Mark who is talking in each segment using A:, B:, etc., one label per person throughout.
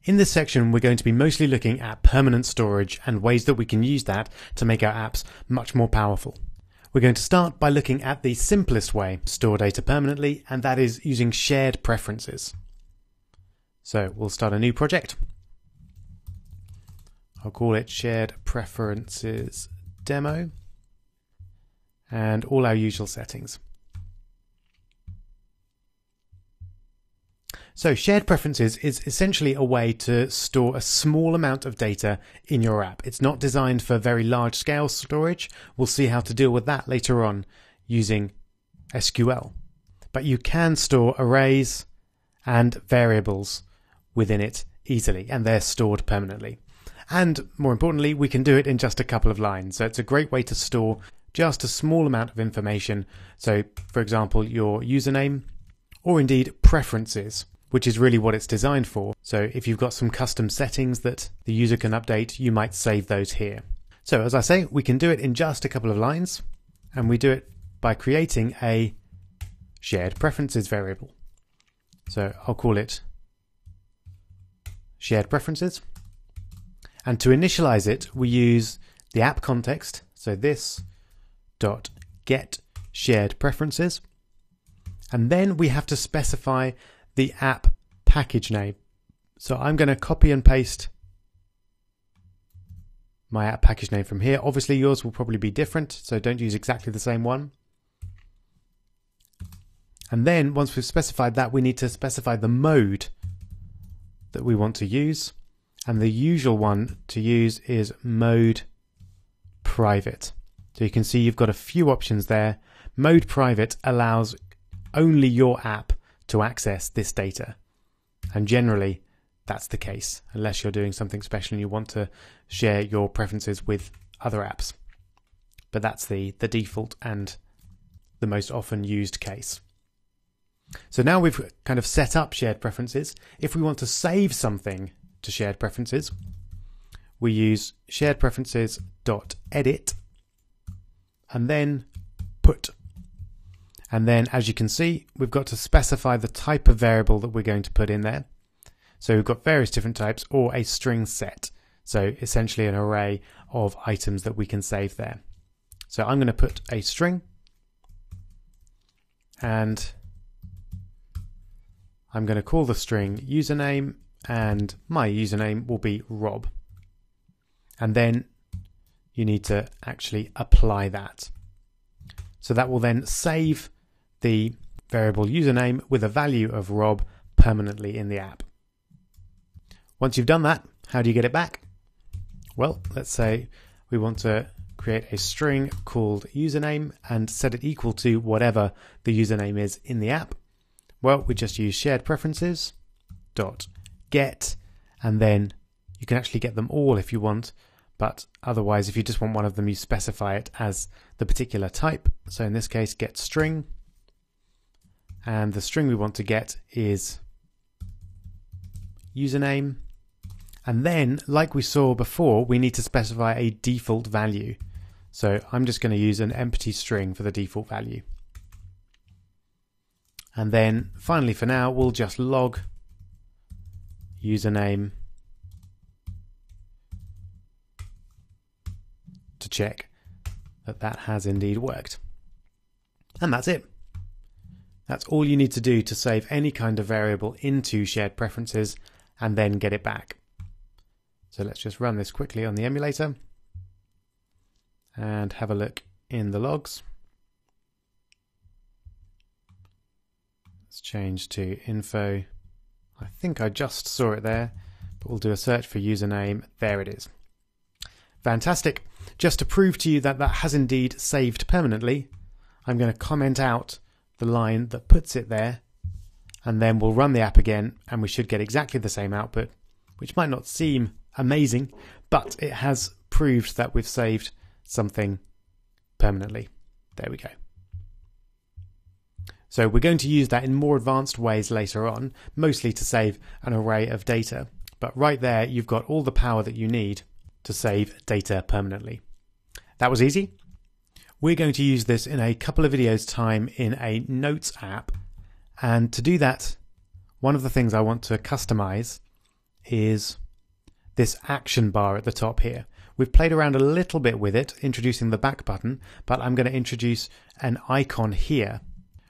A: In this section, we're going to be mostly looking at permanent storage and ways that we can use that to make our apps much more powerful. We're going to start by looking at the simplest way to store data permanently, and that is using shared preferences. So we'll start a new project. I'll call it Shared Preferences Demo, and all our usual settings. So shared preferences is essentially a way to store a small amount of data in your app. It's not designed for very large scale storage. We'll see how to deal with that later on using SQL. But you can store arrays and variables within it easily, and they're stored permanently. And more importantly, we can do it in just a couple of lines. So it's a great way to store just a small amount of information. So for example, your username, or indeed preferences, which is really what it's designed for. So if you've got some custom settings that the user can update, you might save those here. So as I say, we can do it in just a couple of lines, and we do it by creating a shared preferences variable. So I'll call it shared preferences. And to initialize it, we use the app context. So this dot get shared preferences. And then we have to specify the app package name. So I'm going to copy and paste my app package name from here. Obviously yours will probably be different, so don't use exactly the same one. And then once we've specified that, we need to specify the mode that we want to use. And the usual one to use is mode private. So you can see you've got a few options there. Mode private allows only your app to access this data. And generally, that's the case, unless you're doing something special and you want to share your preferences with other apps. But that's the default and the most often used case. So now we've kind of set up shared preferences. If we want to save something to shared preferences, we use shared preferences.edit and then put. And then, as you can see, we've got to specify the type of variable that we're going to put in there. So we've got various different types, or a string set. So essentially an array of items that we can save there. So I'm going to put a string, and I'm going to call the string username, and my username will be Rob. And then you need to actually apply that. So that will then save the variable username with a value of Rob permanently in the app. Once you've done that, how do you get it back? Well, let's say we want to create a string called username and set it equal to whatever the username is in the app. Well, we just use shared preferences dot get, and then you can actually get them all if you want, but otherwise if you just want one of them, you specify it as the particular type. So in this case, get string, and the string we want to get is username. And then, like we saw before, we need to specify a default value. So I'm just going to use an empty string for the default value. And then finally, for now, we'll just log username to check that that has indeed worked. And that's it. That's all you need to do to save any kind of variable into shared preferences and then get it back. So let's just run this quickly on the emulator and have a look in the logs. Let's change to info. I think I just saw it there, but we'll do a search for username. There it is. Fantastic. Just to prove to you that that has indeed saved permanently, I'm going to comment out the line that puts it there, and then we'll run the app again, and we should get exactly the same output, which might not seem amazing, but it has proved that we've saved something permanently. There we go. So we're going to use that in more advanced ways later on, mostly to save an array of data. But right there, you've got all the power that you need to save data permanently. That was easy. We're going to use this in a couple of videos' time in a Notes app. And to do that, one of the things I want to customize is this action bar at the top here. We've played around a little bit with it, introducing the back button, but I'm going to introduce an icon here,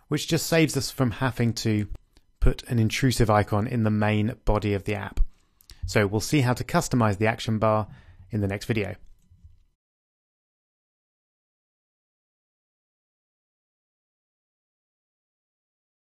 A: which just saves us from having to put an intrusive icon in the main body of the app. So we'll see how to customize the action bar in the next video.